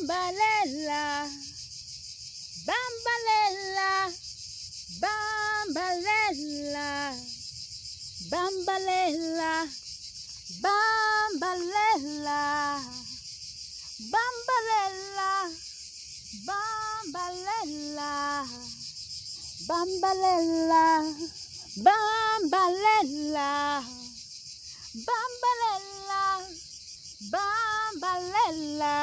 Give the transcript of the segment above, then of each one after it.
Bambalela, bambalela, bambalela, bambalela, bambalela, bambalela, bambalela, bambalela, bambalela, bambalela, bambalela,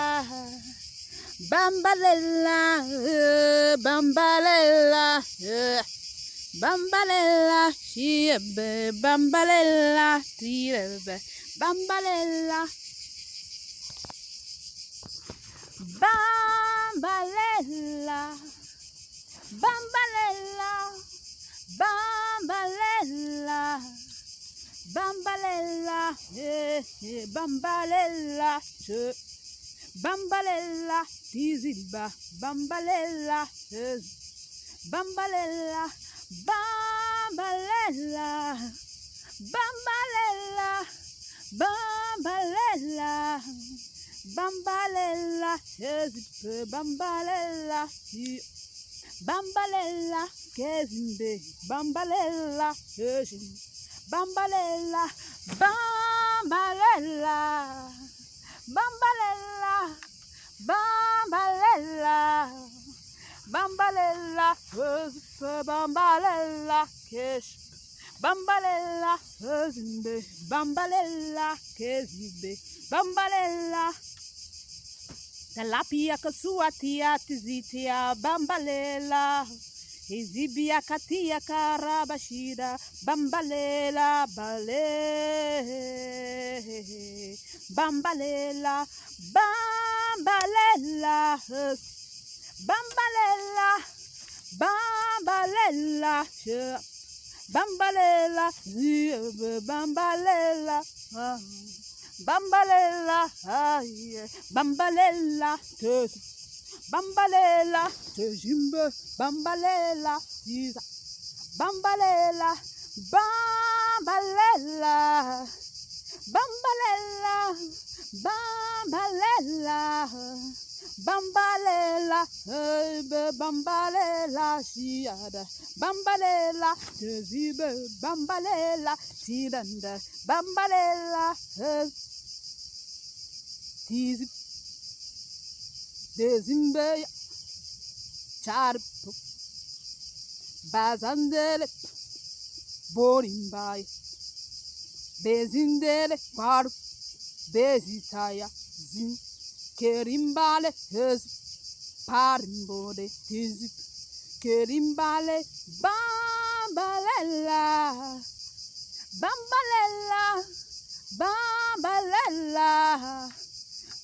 bambalela, bambalela, bambalela, shiebe, bambalela, tirebe, bambalela, bambalela, bambalela, bambalela, bambalela, bambalela, bambalela, tiziba, bambalela, bambalela, bambalela, bambalela, bambalela, bambalela, bambalela, bambalela, kezimbe, bambalela, bambalela, bambalela, bambalela, bambalela, bambalela, bambalela, kesh, bambalela, kezimbe, bambalela, kezimbe, bambalela, talapia kasuatia tizitia, bambalela, izibia katia karabashida, bambalela, bale, bambalela, bambalela, bambalela, bambalela, bambalela, bambalela, bambalela, bambalela, bambalela, tejimbe, bambalela, tiza, bambalela, bambalela, bambalela, bambalela, bambalela, bambalela, shiada, bambalela, tezibe, bambalela, tidanda, bambalela, tizib, dezimbe, charpo, bazandele, borimbai, bezindele, paru, bezitaya, zin, kerimbale, hez, parimbode, tizip, kerimbale, bambalela, bambalela, bambalela,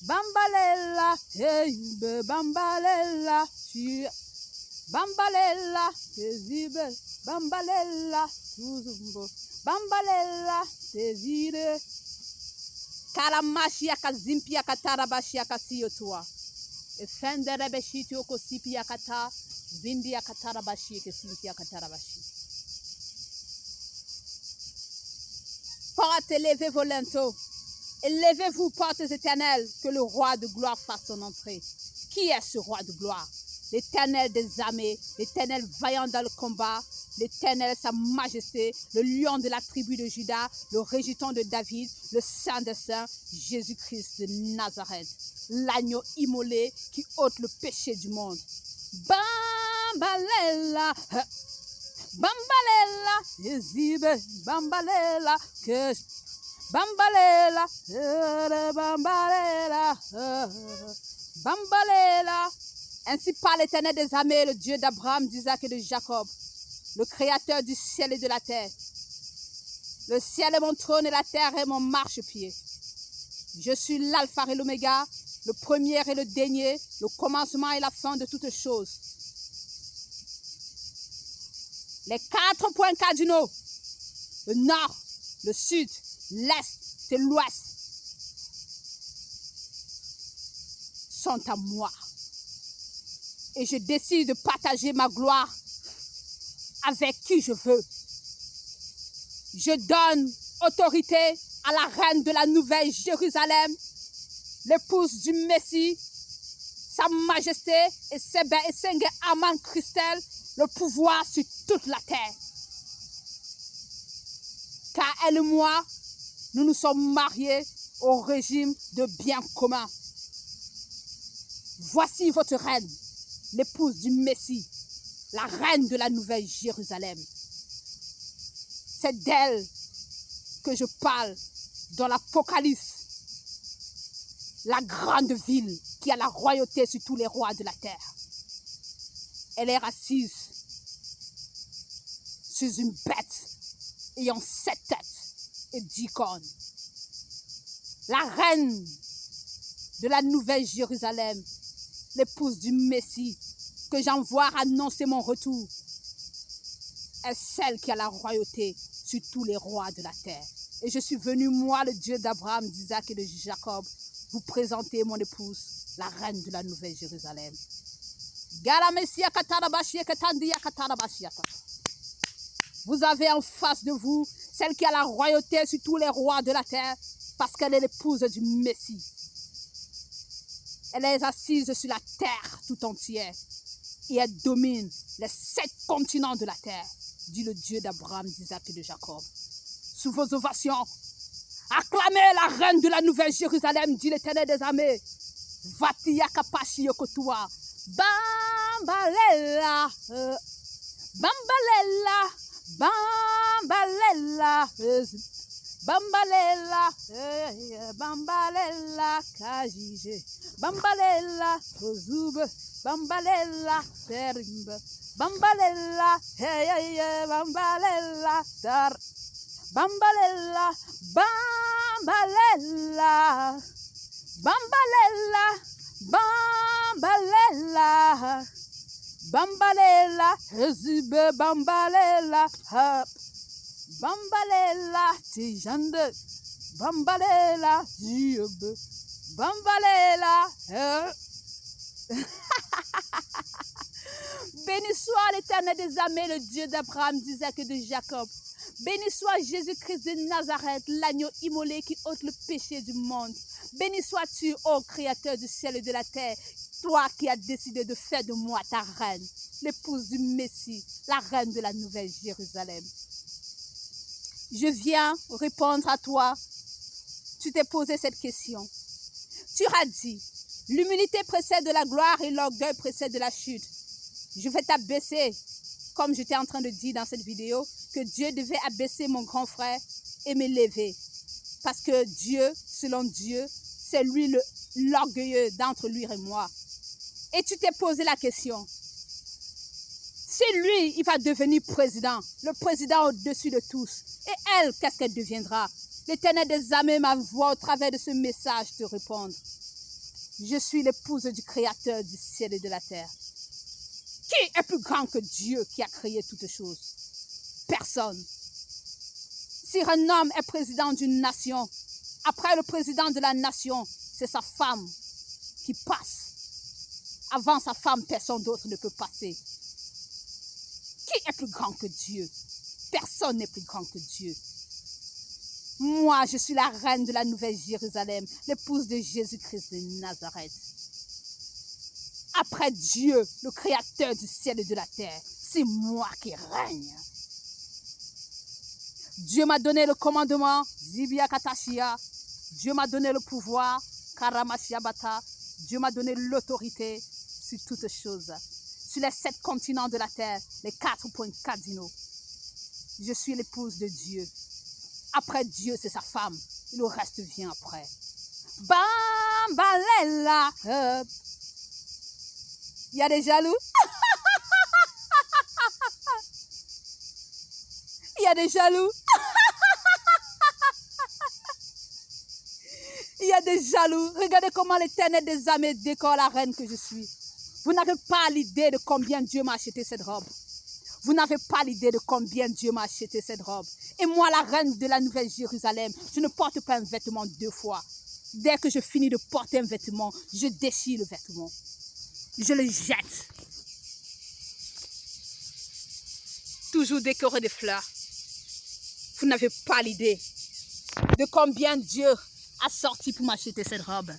bambalela, hey, bambalela, bambalela, tezibe, bambalela, tuzumbo, bambalela, tezire, kalamashia kazimpia katarabashia kasio tua, efendere beshiti okosipia kata, vindia katarabashi kesimpia katarabashi. Portes, élevez vos linteaux. Élevez-vous, portes éternelles, que le roi de gloire fasse son entrée. Qui est ce roi de gloire? L'Éternel des armées, l'Éternel vaillant dans le combat, l'Éternel sa majesté, le lion de la tribu de Juda, le régent de David, le saint des saints, Jésus-Christ de Nazareth, l'agneau immolé qui ôte le péché du monde. Bambalela, bambalela, ezibe, bambalela, que bambalela, bambalela, bambalela. Ainsi parle l'Éternel des armées, le Dieu d'Abraham, d'Isaac et de Jacob, le Créateur du ciel et de la terre. Le ciel est mon trône et la terre est mon marchepied. Je suis l'alpha et l'oméga, le premier et le dernier, le commencement et la fin de toutes choses. Les 4 points cardinaux, le nord, le sud, l'est et l'ouest, sont à moi. Et je décide de partager ma gloire avec qui je veux. Je donne autorité à la reine de la Nouvelle Jérusalem, l'épouse du Messie, Sa majesté et Senge Aman Christelle le pouvoir sur toute la terre. Car elle et moi, nous nous sommes mariés au régime de bien commun. Voici votre reine, l'épouse du Messie, la reine de la Nouvelle Jérusalem. C'est d'elle que je parle dans l'Apocalypse. La grande ville qui a la royauté sur tous les rois de la terre. Elle est assise sur une bête ayant 7 têtes et 10 cornes. La reine de la Nouvelle Jérusalem, l'épouse du Messie, que j'envoie annoncer mon retour, est celle qui a la royauté sur tous les rois de la terre. Et je suis venu, moi, le Dieu d'Abraham, d'Isaac et de Jacob, vous présenter mon épouse, la reine de la Nouvelle Jérusalem. Vous avez en face de vous celle qui a la royauté sur tous les rois de la terre, parce qu'elle est l'épouse du Messie. Elle est assise sur la terre tout entière et elle domine les 7 continents de la terre, dit le Dieu d'Abraham, d'Isaac et de Jacob. Sous vos ovations, acclamez la reine de la Nouvelle Jérusalem, dit l'Éternel des armées. Vatia kapashi yokotua. Bambalela. Bambalela. Bambalela. Bambalela. Bambalela kajije. Bambalela ozube. Bambalela terimbe. Bambalela. Bambalela tar. Bambalela, bambalela, bambalela, bambalela, bambalela, ezube bambalela, bambalela, tijande, bambalela, diebe, bambalela. Béni soit l'Éternel des armées, le Dieu d'Abraham, d'Isaac et de Jacob. Béni soit Jésus-Christ de Nazareth, l'agneau immolé qui ôte le péché du monde. Béni sois-tu, ô Créateur du ciel et de la terre, toi qui as décidé de faire de moi ta reine, l'épouse du Messie, la reine de la Nouvelle Jérusalem. Je viens répondre à toi. Tu t'es posé cette question. Tu as dit, l'humilité précède de la gloire et l'orgueil précède de la chute. Je vais t'abaisser, comme j'étais en train de dire dans cette vidéo, que Dieu devait abaisser mon grand frère et m'élever. Parce que Dieu, selon Dieu, c'est lui l'orgueilleux d'entre lui et moi. Et tu t'es posé la question. Si lui, il va devenir président, le président au-dessus de tous, et elle, qu'est-ce qu'elle deviendra? L'Éternel des armées m'envoie au travers de ce message te répondre. Je suis l'épouse du Créateur du ciel et de la terre. Qui est plus grand que Dieu qui a créé toutes choses? Personne. Si un homme est président d'une nation, après le président de la nation, c'est sa femme qui passe. Avant sa femme, personne d'autre ne peut passer. Qui est plus grand que Dieu? Personne n'est plus grand que Dieu. Moi, je suis la reine de la Nouvelle Jérusalem, l'épouse de Jésus-Christ de Nazareth. Après Dieu, le Créateur du ciel et de la terre, c'est moi qui règne. Dieu m'a donné le commandement, Zibia Katashia. Dieu m'a donné le pouvoir, Karamashia-bata. Dieu m'a donné l'autorité sur toutes choses. Sur les 7 continents de la terre, les 4 cardinaux. Je suis l'épouse de Dieu. Après Dieu, c'est sa femme. Et le reste vient après. Bambalela. Il y a des jaloux. Il y a des jaloux. Il y a des jaloux. Regardez comment l'Éternel des armées décore la reine que je suis. Vous n'avez pas l'idée de combien Dieu m'a acheté cette robe. Vous n'avez pas l'idée de combien Dieu m'a acheté cette robe. Et moi, la reine de la Nouvelle Jérusalem, je ne porte pas un vêtement 2 fois. Dès que je finis de porter un vêtement, je déchire le vêtement. Je le jette. Toujours décoré de fleurs. Vous n'avez pas l'idée de combien Dieu a sorti pour m'acheter cette robe.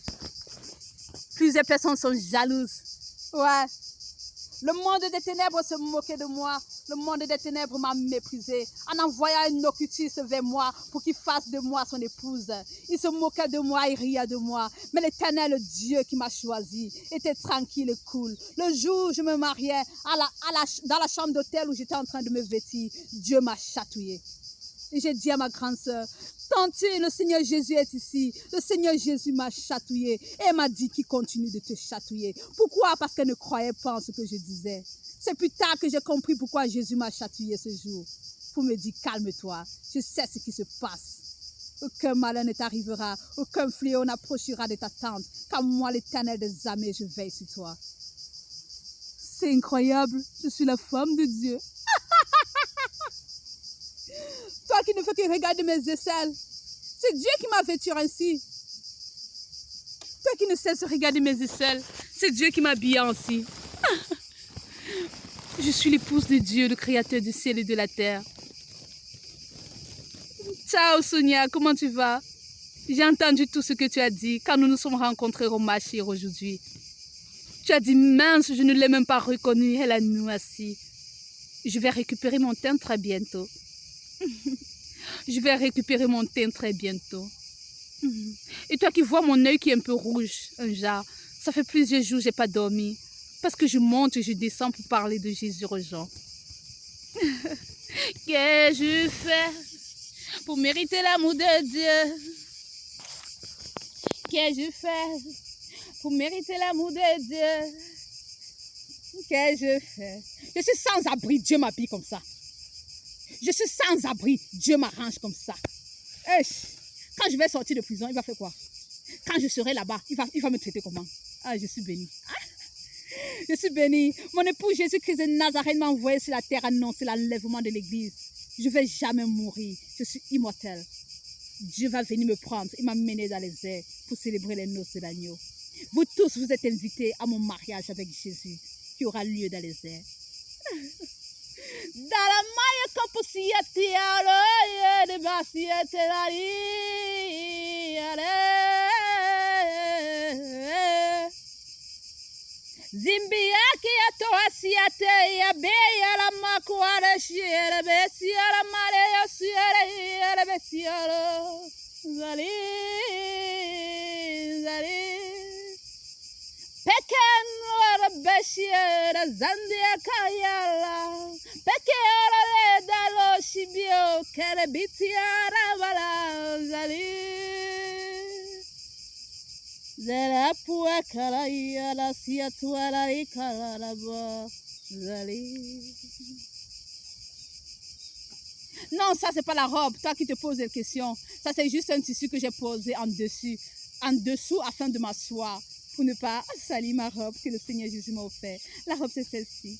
Plusieurs personnes sont jalouses. Ouais. Le monde des ténèbres se moquait de moi. Le monde des ténèbres m'a méprisé en envoyant un occultiste vers moi pour qu'il fasse de moi son épouse. Il se moquait de moi, il riait de moi. Mais l'Éternel Dieu qui m'a choisi était tranquille et cool. Le jour où je me mariais dans la chambre d'hôtel où j'étais en train de me vêtir, Dieu m'a chatouillé. Et j'ai dit à ma grande sœur, Tantine, le Seigneur Jésus est ici. Le Seigneur Jésus m'a chatouillé. Et elle m'a dit qu'il continue de te chatouiller. Pourquoi? Parce qu'elle ne croyait pas en ce que je disais. C'est plus tard que j'ai compris pourquoi Jésus m'a chatouillé ce jour. Pour me dire, calme-toi, je sais ce qui se passe. Aucun malheur ne t'arrivera, aucun fléau n'approchera de ta tente, car moi, l'Éternel des armées, je veille sur toi. C'est incroyable, je suis la femme de Dieu. Toi qui ne fais que regarder mes aisselles, c'est Dieu qui m'a vêtue ainsi. Toi qui ne cesses de regarder mes aisselles, c'est Dieu qui m'a habillée ainsi. Je suis l'épouse de Dieu, le créateur du ciel et de la terre. Ciao Sonia, comment tu vas? J'ai entendu tout ce que tu as dit quand nous nous sommes rencontrés au marché aujourd'hui. Tu as dit, mince, je ne l'ai même pas reconnue, elle a nous assis. Je vais récupérer mon teint très bientôt. Je vais récupérer mon teint très bientôt. Et toi qui vois mon œil qui est un peu rouge, un genre, ça fait plusieurs jours que je n'ai pas dormi. Parce que je monte et je descends pour parler de Jésus aux gens. Qu'ai-je fait pour mériter l'amour de Dieu? Qu'ai-je fait pour mériter l'amour de Dieu? Qu'ai-je fait? Je suis sans abri, Dieu m'habille comme ça. Je suis sans abri, Dieu m'arrange comme ça. Quand je vais sortir de prison, il va faire quoi? Quand je serai là-bas, il va me traiter comment? Ah, je suis bénie. Je suis bénie. Mon époux Jésus-Christ de Nazareth m'a envoyé sur la terre annoncer l'enlèvement de l'église. Je ne vais jamais mourir. Je suis immortel. Dieu va venir me prendre et m'amener dans les airs pour célébrer les noces de l'agneau. Vous tous, vous êtes invités à mon mariage avec Jésus qui aura lieu dans les airs. Zimbiaki ya toasiate ya beya la makuara shiere besiara mare ya siere besiara zali peken wara besiara zandia kayala pekera le dalo shibio kere bitiara wala zali non, ça c'est pas la robe, toi qui te poses des questions. Ça c'est juste un tissu que j'ai posé en dessous afin de m'asseoir pour ne pas salir ma robe que le Seigneur Jésus m'a offert. La robe c'est celle-ci.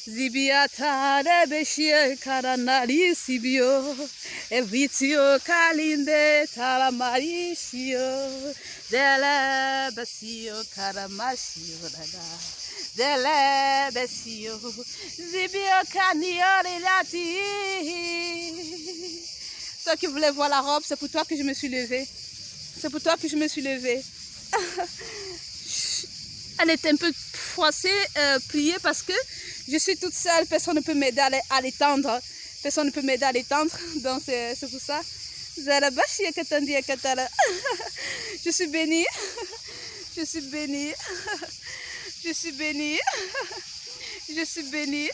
Zibiata beshie karanari sibio evitio kalinde talamarisio dele besio karamashio dele besio zibio kaniori lati. Toi qui voulais voir la robe, c'est pour toi que je me suis levée. C'est pour toi que je me suis levée. Elle est un peu froissée, pliée parce que je suis toute seule, personne ne peut m'aider à l'étendre. Personne ne peut m'aider à l'étendre, donc c'est pour ça. Je suis bénie. Je suis bénie. Je suis bénie. Je suis bénie.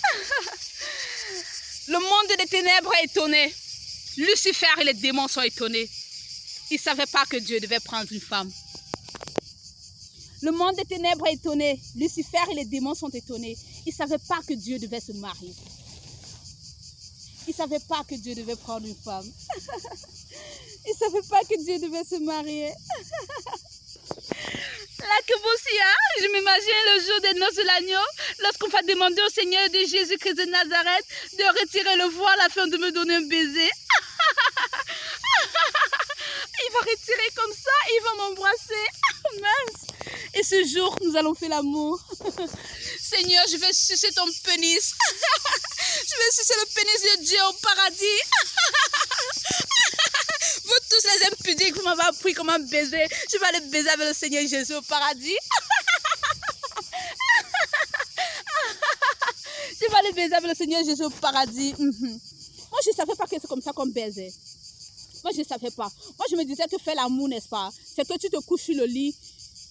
Le monde des ténèbres est étonné. Lucifer et les démons sont étonnés. Ils ne savaient pas que Dieu devait prendre une femme. Le monde des ténèbres est étonné. Lucifer et les démons sont étonnés. Ils ne savaient pas que Dieu devait se marier. Ils ne savaient pas que Dieu devait prendre une femme. Ils ne savaient pas que Dieu devait se marier. La Kebosia, je m'imagine le jour des noces de l'agneau, lorsqu'on va demander au Seigneur de Jésus-Christ de Nazareth de retirer le voile afin de me donner un baiser. Il va retirer comme ça, il va m'embrasser. Mince. Et ce jour, nous allons faire l'amour. Seigneur, je vais sucer ton pénis. Je vais sucer le pénis de Dieu au paradis. Vous tous les impudiques, vous m'avez appris comment baiser. Je vais aller baiser avec le Seigneur Jésus au paradis. Je vais aller baiser avec le Seigneur Jésus au paradis. Moi, je ne savais pas que c'est comme ça qu'on baisait. Moi, je ne savais pas. Moi, je me disais que faire l'amour, n'est-ce pas? C'est que tu te couches sur le lit,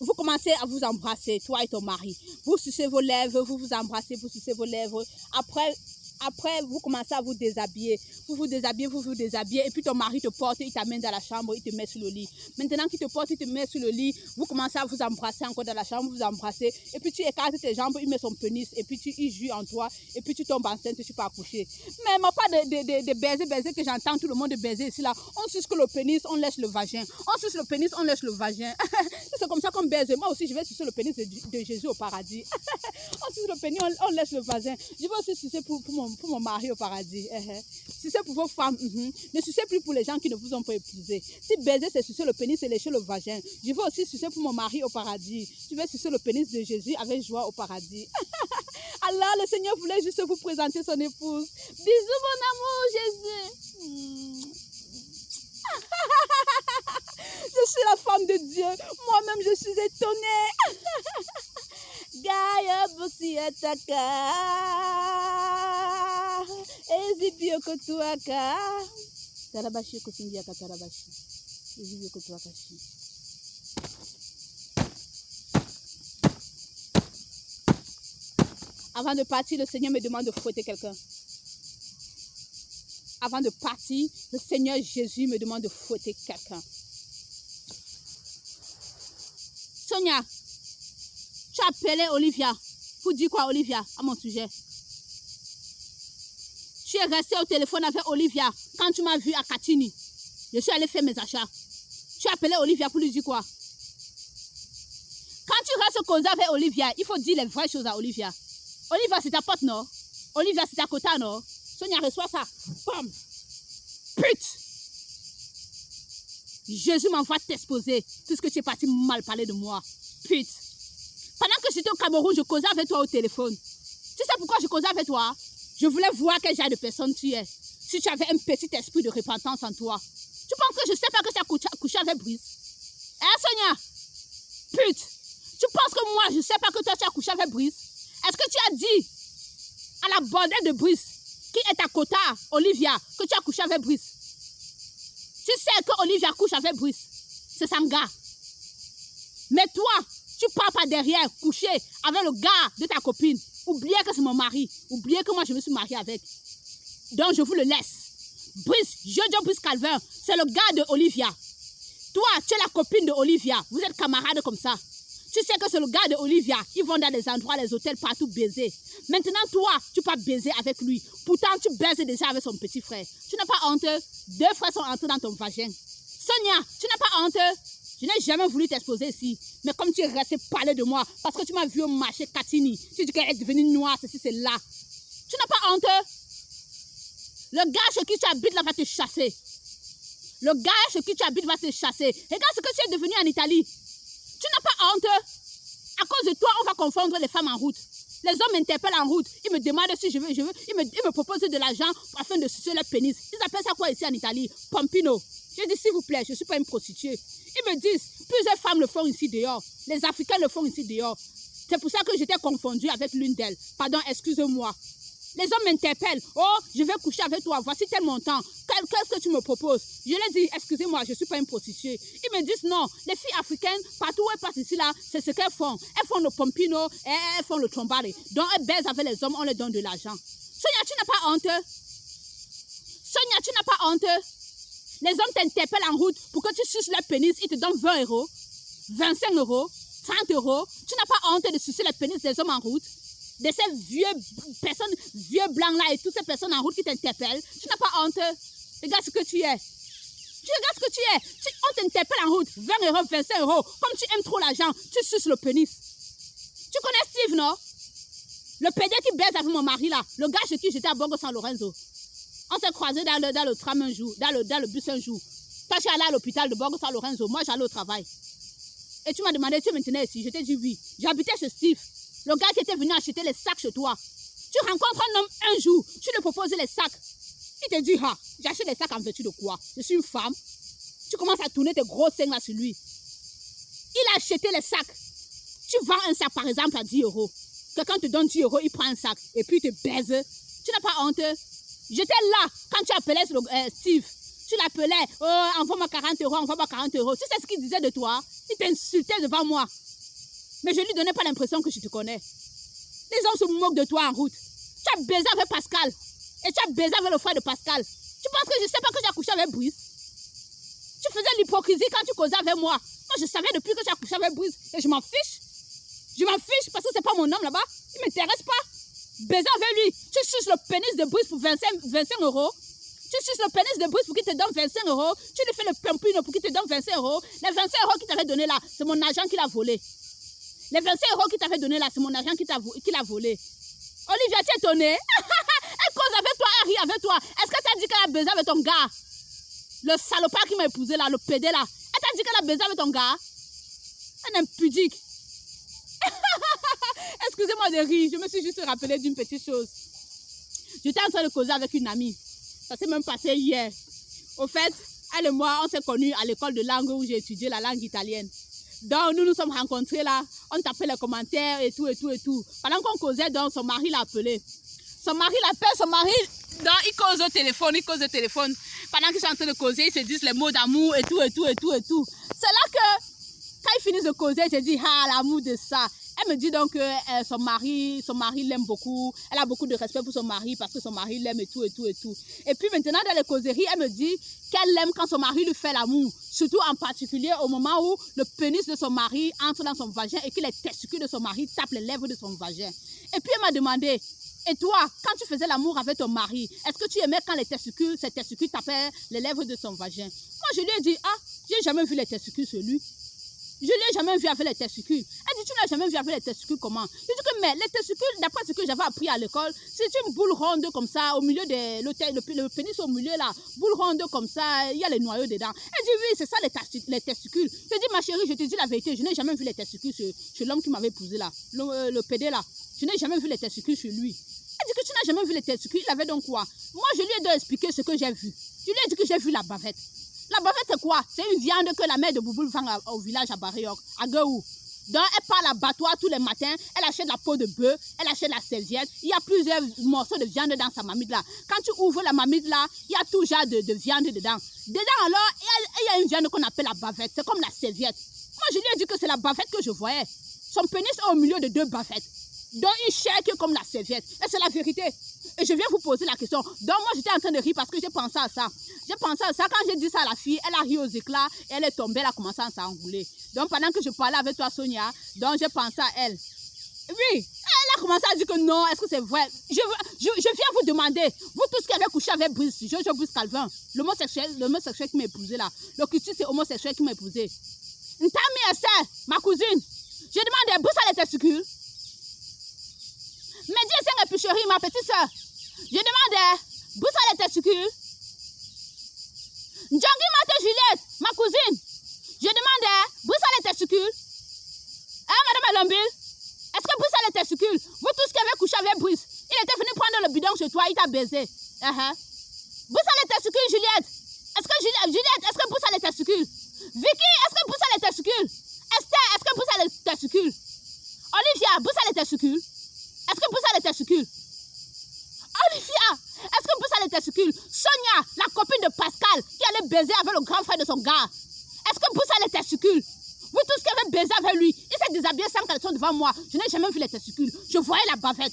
vous commencez à vous embrasser, toi et ton mari. Vous sucez vos lèvres, vous vous embrassez, vous sucez vos lèvres. Après, vous commencez à vous déshabiller. Vous vous déshabillez. Et puis ton mari te porte, il t'amène dans la chambre, il te met sur le lit. Maintenant qu'il te porte, il te met sur le lit, vous commencez à vous embrasser encore dans la chambre, vous embrassez. Et puis tu écartes tes jambes, il met son pénis. Et puis il joue en toi. Et puis tu tombes enceinte, tu peux accoucher. Mais moi, pas de baiser que j'entends tout le monde baiser ici là. On suce que le pénis, on lèche le vagin. On suce le pénis, on lèche le vagin. C'est comme ça qu'on baise. Moi aussi, je vais sucer le pénis de Jésus au paradis. On suce le pénis, on lèche le vagin. Je vais aussi sucer pour mon mari au paradis. Sucer pour vos femmes. Ne sucez plus pour les gens qui ne vous ont pas épousé. Si baiser, c'est sucer le pénis et lécher le vagin. Je vais aussi sucer pour mon mari au paradis. Je vais sucer le pénis de Jésus avec joie au paradis. Allah, le Seigneur voulait juste vous présenter son épouse. Bisous, mon amour, Jésus. Je suis la femme de Dieu. Moi-même, je suis étonnée. Gaia Bosiataka. Ezibio Kotuaka. Tarabashi Kosindiaka Tarabashi. Ezibio Kotuakashi. Avant de partir, le Seigneur me demande de fouetter quelqu'un. Avant de partir, le Seigneur Jésus me demande de fouetter quelqu'un. Sonia, tu as appelé Olivia pour dire quoi, Olivia, à mon sujet? Tu es resté au téléphone avec Olivia quand tu m'as vu à Katini. Je suis allée faire mes achats. Tu as appelé Olivia pour lui dire quoi? Quand tu restes causer avec Olivia, il faut dire les vraies choses à Olivia. Olivia, c'est ta pote, non? Olivia, c'est ta quota, non? Sonia, reçois ça. Bam! Pute! Jésus m'envoie t'exposer puisque tu es parti mal parler de moi. Pute! Pendant que j'étais au Cameroun, je causais avec toi au téléphone. Tu sais pourquoi je causais avec toi? Je voulais voir quel genre de personne tu es. Si tu avais un petit esprit de repentance en toi. Tu penses que je ne sais pas que tu as couché avec Brice? Hein, Sonia? Pute! Tu penses que moi, je ne sais pas que toi, tu as couché avec Brice? Est-ce que tu as dit à la bordelle de Brice, qui est ta quota, Olivia, que tu as couché avec Brice? Tu sais que Olivia couche avec Brice. C'est Sanga. Mais toi, tu pars par derrière, coucher avec le gars de ta copine. Oubliez que c'est mon mari. Oubliez que moi, je me suis mariée avec. Donc, je vous le laisse. Brice, Jojo Brice Calvin, c'est le gars de Olivia. Toi, tu es la copine de Olivia. Vous êtes camarades comme ça. Tu sais que c'est le gars de Olivia. Ils vont dans des endroits, les hôtels, partout baiser. Maintenant, toi, tu peux baiser avec lui. Pourtant, tu baises déjà avec son petit frère. Tu n'as pas honte? 2 frères sont entrés dans ton vagin. Sonia, tu n'as pas honte? Je n'ai jamais voulu t'exposer ici. Mais comme tu es resté parler de moi, parce que tu m'as vu au marché Katini, tu dis qu'elle est devenue noire, ceci, c'est là. Tu n'as pas honte? Le gars chez qui tu habites là va te chasser. Le gars chez qui tu habites va te chasser. Regarde ce que tu es devenu en Italie. Tu n'as pas honte? À cause de toi, on va confondre les femmes en route. Les hommes m'interpellent en route. Ils me demandent si je veux. Ils me proposent de l'argent afin de sucer leur pénis. Ils appellent ça quoi ici en Italie? Pompino. Je dis s'il vous plaît, je ne suis pas une prostituée. Ils me disent, plusieurs femmes le font ici dehors. Les Africains le font ici dehors. C'est pour ça que j'étais confondue avec l'une d'elles. Pardon, excusez-moi. Les hommes m'interpellent. Oh, je vais coucher avec toi. Voici tel montant. Qu'est-ce que tu me proposes? Je leur dis, excusez-moi, je ne suis pas une prostituée. Ils me disent non. Les filles africaines, partout où elles passent ici, là, c'est ce qu'elles font. Elles font le pompino et elles font le trombale. Donc, elles baisent avec les hommes, on leur donne de l'argent. Sonia, tu n'as pas honte? Sonia, tu n'as pas honte? Les hommes t'interpellent en route pour que tu suces leur pénis. Ils te donnent 20 €, 25 €, 30 €. Tu n'as pas honte de sucer le pénis des hommes en route? De ces vieux blancs là et toutes ces personnes en route qui t'interpellent. Tu n'as pas honte? Regarde ce que tu es. Tu regardes ce que tu es. On t'interpelle en route. 20 €, 25 €. Comme tu aimes trop l'argent, tu suces le pénis. Tu connais Steve, non? Le PD qui baise avec mon mari là. Le gars chez qui j'étais à Borgo San Lorenzo. On s'est croisés dans le tram un jour, dans le bus un jour. Toi, tu es allé à l'hôpital de Borgo San Lorenzo. Moi, j'allais au travail. Et tu m'as demandé, tu es maintenant ici. Je t'ai dit oui. J'habitais chez Steve. Le gars qui était venu acheter les sacs chez toi. Tu rencontres un homme un jour. Tu lui proposes les sacs. Il te dit, ah, j'achète les sacs en vertu de quoi? Je suis une femme. Tu commences à tourner tes gros seins là sur lui. Il a acheté les sacs. Tu vends un sac par exemple à 10 euros. Quelqu'un te donne 10 euros, il prend un sac et puis il te baise. Tu n'as pas honte? J'étais là quand tu appelais Steve. Tu l'appelais, oh, envoie-moi 40 euros, envoie-moi 40 euros. Tu sais ce qu'il disait de toi? Il t'insultait devant moi. Mais je ne lui donnais pas l'impression que je te connais. Les gens se moquent de toi en route. Tu as baisé avec Pascal. Et tu as baisé avec le frère de Pascal. Tu penses que je ne sais pas que tu as couché avec Brice? Tu faisais l'hypocrisie quand tu causais avec moi. Moi, je savais depuis que tu as couché avec Brice. Et je m'en fiche. Je m'en fiche parce que ce n'est pas mon homme là-bas. Il ne m'intéresse pas. Baiser avec lui. Tu suces le pénis de Brice pour 25 euros. Tu suces le pénis de Brice pour qu'il te donne 25 euros. Tu lui fais le pimpino pour qu'il te donne 25 euros. Les 25 euros qu'il t'avait donné là, c'est mon argent qu'il a volé. Les 25 euros qu'il t'avait donné là, c'est mon argent qu'il a volé. Olivia, tu es étonnée? Elle cause avec toi, elle rit avec toi. Est-ce que tu as dit qu'elle a baisé avec ton gars? Le salopard qui m'a épousé là, le pédé là. Elle t'a dit qu'elle a baisé avec ton gars? Elle est impudique. Excusez-moi de rire, je me suis juste rappelé d'une petite chose. J'étais en train de causer avec une amie. Ça s'est même passé hier. Au fait, elle et moi, on s'est connus à l'école de langue où j'ai étudié la langue italienne. Donc, nous nous sommes rencontrés là. On tapait les commentaires et tout, et tout, et tout. Pendant qu'on causait, donc, son mari l'a appelé. Son mari l'appelle, son mari, donc, il cause au téléphone, Pendant qu'ils sont en train de causer, ils se disent les mots d'amour et tout, et tout, et tout, et tout. C'est là que, quand ils finissent de causer, je dis, ah, l'amour de ça. Elle me dit donc que son mari l'aime beaucoup. Elle a beaucoup de respect pour son mari parce que son mari l'aime et tout, et tout, et tout. Et puis maintenant, dans les causeries, elle me dit qu'elle l'aime quand son mari lui fait l'amour. Surtout en particulier au moment où le pénis de son mari entre dans son vagin et que les testicules de son mari tapent les lèvres de son vagin. Et puis elle m'a demandé, et toi, quand tu faisais l'amour avec ton mari, est-ce que tu aimais quand ses testicules tapaient les lèvres de son vagin? Moi, je lui ai dit, ah, j'ai jamais vu les testicules sur lui. Je ne l'ai jamais vu avec les testicules. Elle dit, tu ne l'as jamais vu avec les testicules comment? Je dis que, mais les testicules, d'après ce que j'avais appris à l'école, c'est une boule ronde comme ça, au milieu le pénis au milieu là, boule ronde comme ça, il y a les noyaux dedans. Elle dit, oui, c'est ça les testicules. Je dis, ma chérie, je te dis la vérité, je n'ai jamais vu les testicules sur l'homme qui m'avait épousé là, le pédé là. Je n'ai jamais vu les testicules sur lui. Elle dit que tu n'as jamais vu les testicules, il avait donc quoi? Moi, je lui ai donc expliqué ce que j'ai vu. Je lui ai dit que j'ai vu la bavette. La bavette, c'est quoi? C'est une viande que la mère de Bouboule vend au village à Bariok, à Gaou. Donc, elle part à l'abattoir tous les matins, elle achète la peau de bœuf, elle achète la serviette. Il y a plusieurs morceaux de viande dans sa marmite là. Quand tu ouvres la marmite là, il y a tout genre de viande dedans. Dedans alors, il y a une viande qu'on appelle la bavette. C'est comme la serviette. Moi, je lui ai dit que c'est la bavette que je voyais. Son pénis est au milieu de deux bavettes. Donc, il shake comme la serviette. Et c'est la vérité. Et je viens vous poser la question. Donc, moi, j'étais en train de rire parce que j'ai pensé à ça. J'ai pensé à ça. Quand j'ai dit ça à la fille, elle a ri aux éclats et elle est tombée, elle a commencé à s'enrouler. Donc, pendant que je parlais avec toi, Sonia, donc j'ai pensé à elle. Oui, elle a commencé à dire que non, est-ce que c'est vrai? Je viens vous demander, vous tous qui avez couché avec Brice, Jojo Brice Calvin, l'homosexuel qui m'a épousé là, le culture c'est homosexuel qui m'a épousé. Ntami Esther, ma cousine, je demande, Brice a les testicules? Mais dis c'est une épicerie, ma petite soeur. Je demande, Brice a les testicules? Djangi Mate Juliette, ma cousine, je demande, Brice a les testicules? Hein, madame Elombile? Est-ce que Brice a les testicules? Vous tous qui avez couché avec Brice, il était venu prendre le bidon chez toi, il t'a baisé. Brice a les testicules, Juliette? Juliette, est-ce que Brice a les testicules? Vicky, est-ce que Brice a les testicules? Esther, est-ce que Brice a les testicules? Olivia, Brice a les testicules? Est-ce que Brice a les testicules? Olivia, est-ce que Brice a les testicules? Sonia, la copine de Pascal, qui allait baiser avec le grand frère de son gars. Est-ce que Brice a les testicules? Vous tous qui avez baisé avec lui, il s'est déshabillé sans caleçon devant moi. Je n'ai jamais vu les testicules. Je voyais la bavette.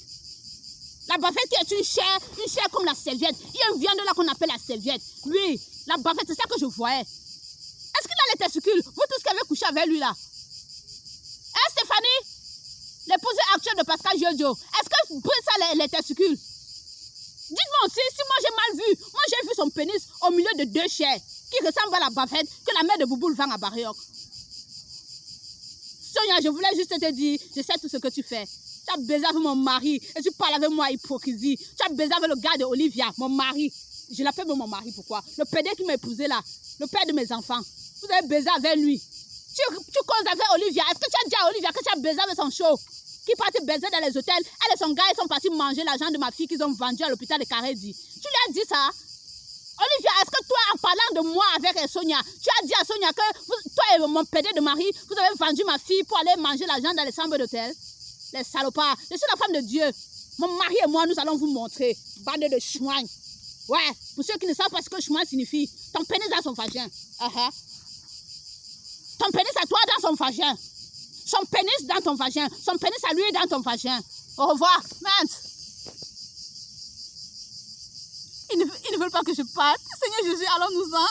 La bavette qui est une chair comme la serviette. Il y a une viande là qu'on appelle la serviette. Oui, la bavette, c'est ça que je voyais. Est-ce qu'il a les testicules? Vous tous qui avez couché avec lui là. Hein, Stéphanie? L'épouse actuelle de Pascal Jojo. Est-ce que Brice a les testicules? Dites-moi aussi, si moi j'ai mal vu. Moi j'ai vu son pénis au milieu de deux chairs qui ressemblent à la bavette que la mère de Bouboule vend à Bariok. Sonia, je voulais juste te dire, je sais tout ce que tu fais. Tu as baisé avec mon mari et tu parles avec moi hypocrisie. Tu as baisé avec le gars de Olivia, mon mari. Je l'appelle mon mari, pourquoi? Le pédé qui m'a épousé là, le père de mes enfants. Vous avez baisé avec lui. Tu causes avec Olivia. Est-ce que tu as dit à Olivia que tu as baisé avec son show? Qui partait baiser dans les hôtels. Elle et son gars, ils sont partis manger l'argent de ma fille qu'ils ont vendu à l'hôpital de Carédi. Tu lui as dit ça? Olivia, est-ce que toi, en parlant de moi avec Sonia, tu as dit à Sonia que toi et mon pédé de mari, vous avez vendu ma fille pour aller manger l'argent dans les chambres d'hôtel? Les salopards. Je suis la femme de Dieu. Mon mari et moi, nous allons vous montrer. Bande de chouins. Ouais, pour ceux qui ne savent pas ce que chouin signifie, ton pénis dans son vagin. Ton pénis à toi dans son vagin. Son pénis dans ton vagin. Son pénis à lui dans ton vagin. Au revoir. Mince. Ils ne veulent pas que je parte. Seigneur Jésus, allons-nous-en.